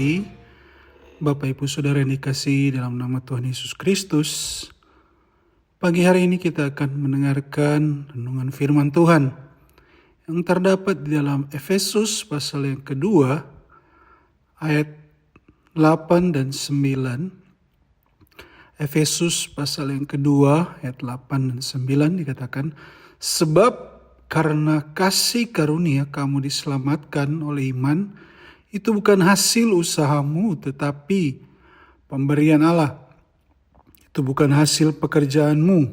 pagi, Bapak Ibu Saudara yang dikasihi dalam nama Tuhan Yesus Kristus. Pagi hari ini kita akan mendengarkan renungan firman Tuhan yang terdapat di dalam Efesus pasal yang kedua, ayat 8 dan 9. Efesus pasal yang kedua, ayat 8 dan 9 dikatakan, sebab karena kasih karunia kamu diselamatkan oleh iman, itu bukan hasil usahamu tetapi pemberian Allah. Itu bukan hasil pekerjaanmu.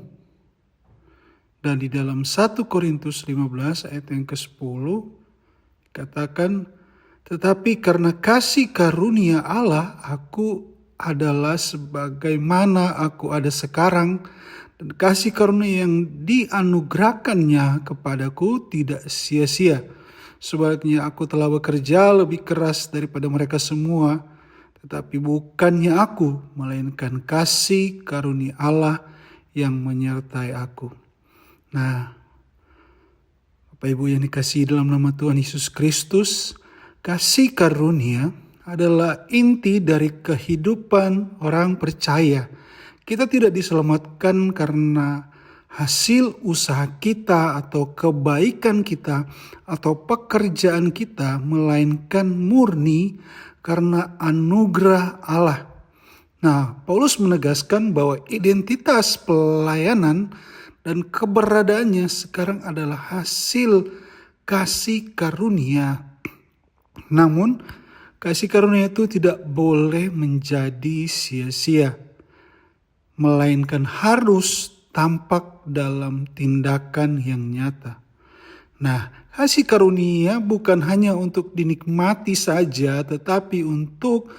Dan di dalam 1 Korintus 15 ayat yang ke-10 katakan, tetapi karena kasih karunia Allah aku adalah sebagaimana aku ada sekarang, dan kasih karunia yang dianugerahkannya kepadaku tidak sia-sia. Sebaliknya aku telah bekerja lebih keras daripada mereka semua, tetapi bukannya aku, melainkan kasih karunia Allah yang menyertai aku. Nah, Bapak Ibu yang dikasihi dalam nama Tuhan Yesus Kristus, kasih karunia adalah inti dari kehidupan orang percaya. Kita tidak diselamatkan karena hasil usaha kita atau kebaikan kita atau pekerjaan kita, melainkan murni karena anugerah Allah. Nah, Paulus menegaskan bahwa identitas pelayanan dan keberadaannya sekarang adalah hasil kasih karunia. Namun, kasih karunia itu tidak boleh menjadi sia-sia, melainkan harus tampak dalam tindakan yang nyata. Nah, kasih karunia bukan hanya untuk dinikmati saja, tetapi untuk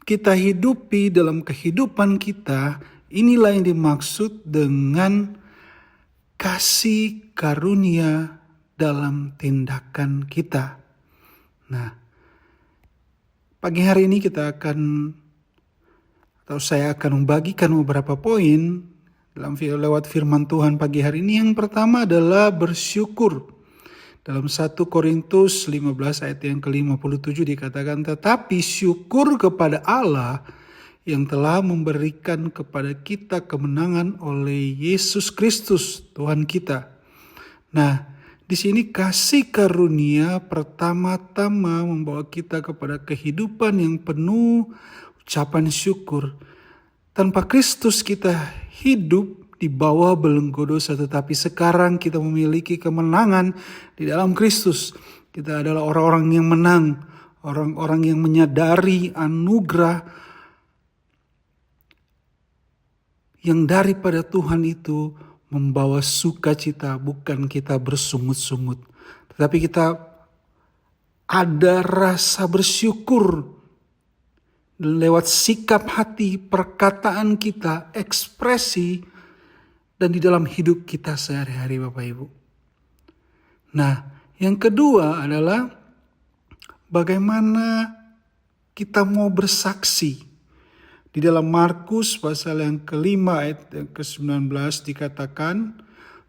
kita hidupi dalam kehidupan kita. Inilah yang dimaksud dengan kasih karunia dalam tindakan kita. Nah, pagi hari ini saya akan membagikan beberapa poin lewat firman Tuhan pagi hari ini. Yang pertama adalah bersyukur. Dalam 1 Korintus 15 ayat yang ke-57 dikatakan, tetapi syukur kepada Allah yang telah memberikan kepada kita kemenangan oleh Yesus Kristus Tuhan kita. Nah, di sini kasih karunia pertama-tama membawa kita kepada kehidupan yang penuh ucapan syukur. Tanpa Kristus kita hidup di bawah belenggu dosa, tetapi sekarang kita memiliki kemenangan di dalam Kristus. Kita adalah orang-orang yang menang, orang-orang yang menyadari anugerah yang daripada Tuhan itu membawa sukacita, bukan kita bersungut-sungut, tetapi kita ada rasa bersyukur lewat sikap hati, perkataan kita, ekspresi, dan di dalam hidup kita sehari-hari, Bapak Ibu. Nah, yang kedua adalah bagaimana kita mau bersaksi. Di dalam Markus pasal yang kelima ayat yang ke-19 dikatakan,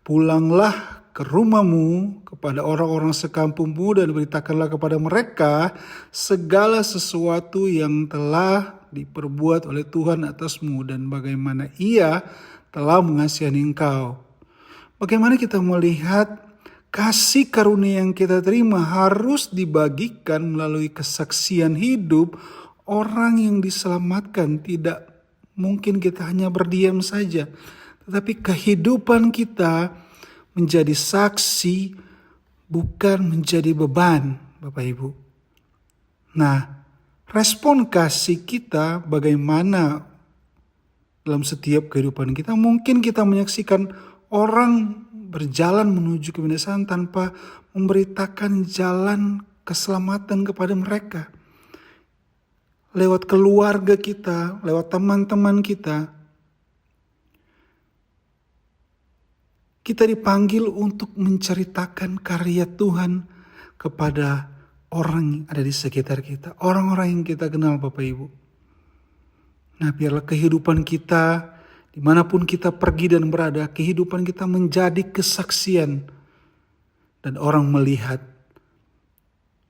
pulanglah ke rumahmu kepada orang-orang sekampungmu dan beritakanlah kepada mereka segala sesuatu yang telah diperbuat oleh Tuhan atasmu dan bagaimana Ia telah mengasihani engkau. Bagaimana kita melihat kasih karunia yang kita terima harus dibagikan melalui kesaksian hidup orang yang diselamatkan. Tidak mungkin kita hanya berdiam saja, tetapi kehidupan kita menjadi saksi, bukan menjadi beban, Bapak Ibu. Nah, respon kasih kita bagaimana dalam setiap kehidupan kita? Mungkin kita menyaksikan orang berjalan menuju kebinasaan tanpa memberitakan jalan keselamatan kepada mereka. Lewat keluarga kita, lewat teman-teman kita, kita dipanggil untuk menceritakan karya Tuhan kepada orang yang ada di sekitar kita, orang-orang yang kita kenal, Bapak Ibu. Nah, biarlah kehidupan kita, dimanapun kita pergi dan berada, kehidupan kita menjadi kesaksian. Dan orang melihat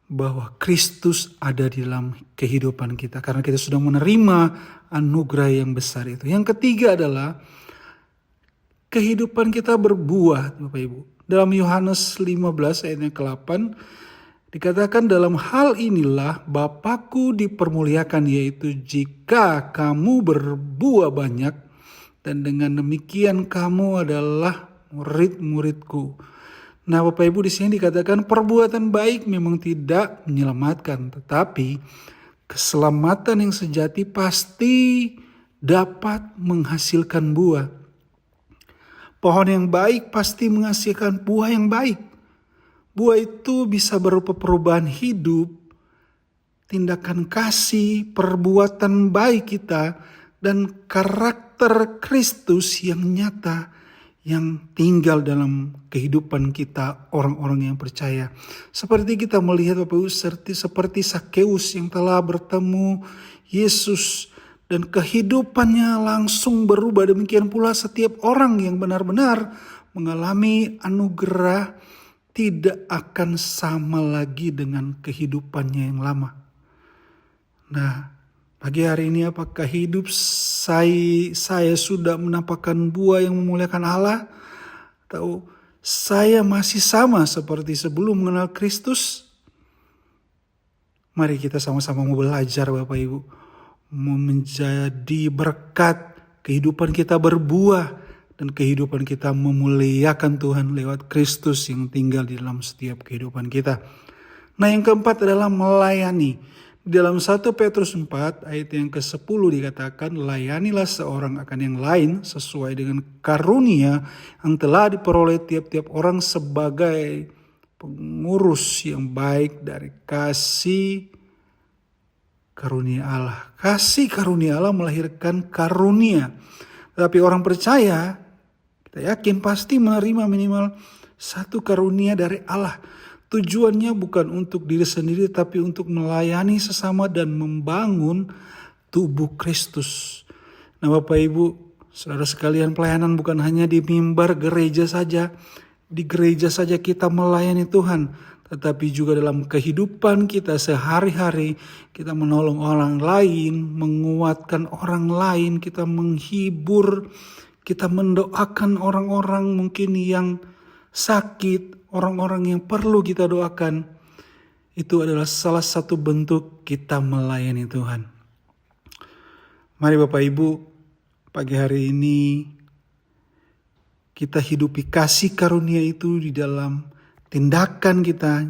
bahwa Kristus ada di dalam kehidupan kita. Karena kita sudah menerima anugerah yang besar itu. Yang ketiga adalah kehidupan kita berbuah, Bapak Ibu. Dalam Yohanes 15 ayat yang ke-8 dikatakan, dalam hal inilah Bapakku dipermuliakan, yaitu jika kamu berbuah banyak, dan dengan demikian kamu adalah murid-muridku. Nah, Bapak Ibu, di sini dikatakan perbuatan baik memang tidak menyelamatkan, tetapi keselamatan yang sejati pasti dapat menghasilkan buah. Pohon yang baik pasti menghasilkan buah yang baik. Buah itu bisa berupa perubahan hidup, tindakan kasih, perbuatan baik kita, dan karakter Kristus yang nyata yang tinggal dalam kehidupan kita orang-orang yang percaya. Seperti kita melihat Bapak Ibu, seperti Sakeus yang telah bertemu Yesus dan kehidupannya langsung berubah. Demikian pula setiap orang yang benar-benar mengalami anugerah tidak akan sama lagi dengan kehidupannya yang lama. Nah, pagi hari ini apakah hidup saya sudah menampakkan buah yang memuliakan Allah? Atau saya masih sama seperti sebelum mengenal Kristus? Mari kita sama-sama mau belajar Bapak Ibu. Mau menjadi berkat, kehidupan kita berbuah, dan kehidupan kita memuliakan Tuhan lewat Kristus yang tinggal di dalam setiap kehidupan kita. Nah, yang keempat adalah melayani. Dalam 1 Petrus 4 ayat yang ke-10 dikatakan, layanilah seorang akan yang lain sesuai dengan karunia yang telah diperoleh tiap-tiap orang sebagai pengurus yang baik dari kasih karunia Allah. Kasih karunia Allah melahirkan karunia. Tapi orang percaya, kita yakin pasti menerima minimal satu karunia dari Allah. Tujuannya bukan untuk diri sendiri, tapi untuk melayani sesama dan membangun tubuh Kristus. Nah Bapak Ibu, saudara sekalian, pelayanan bukan hanya di mimbar gereja saja. Di gereja saja kita melayani Tuhan, tetapi juga dalam kehidupan kita sehari-hari, kita menolong orang lain, menguatkan orang lain, kita menghibur, kita mendoakan orang-orang mungkin yang sakit, orang-orang yang perlu kita doakan. Itu adalah salah satu bentuk kita melayani Tuhan. Mari Bapak Ibu, pagi hari ini kita hidupi kasih karunia itu di dalam tindakan kita.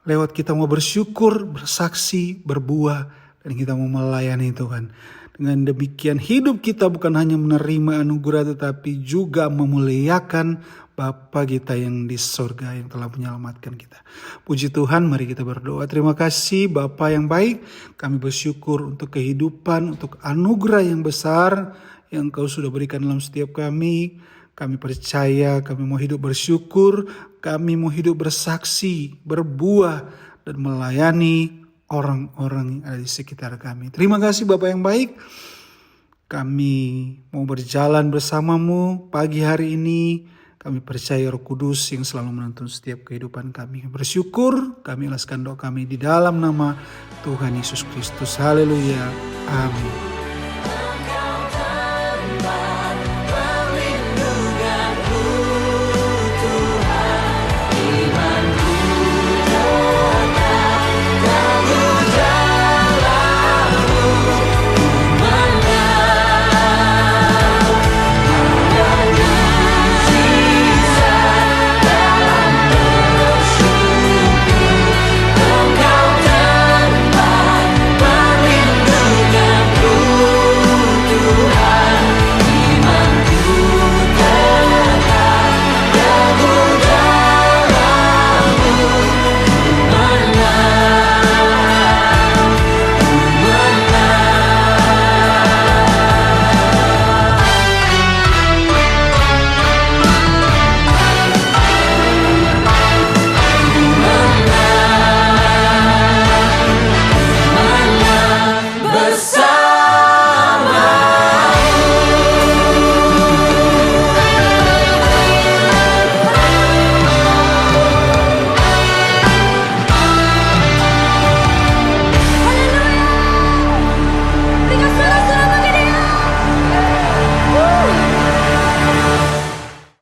Lewat kita mau bersyukur, bersaksi, berbuah, dan kita mau melayani Tuhan. Dengan demikian hidup kita bukan hanya menerima anugerah, tetapi juga memuliakan Bapa kita yang di surga yang telah menyelamatkan kita. Puji Tuhan, mari kita berdoa. Terima kasih Bapa yang baik, kami bersyukur untuk kehidupan, untuk anugerah yang besar yang Kau sudah berikan dalam setiap kami. Kami percaya, kami mau hidup bersyukur, kami mau hidup bersaksi, berbuah, dan melayani orang-orang yang ada di sekitar kami. Terima kasih Bapa yang baik. Kami mau berjalan bersamamu pagi hari ini. Kami percaya Roh Kudus yang selalu menuntun setiap kehidupan kami. Bersyukur, kami alaskan doa kami di dalam nama Tuhan Yesus Kristus. Haleluya. Amin.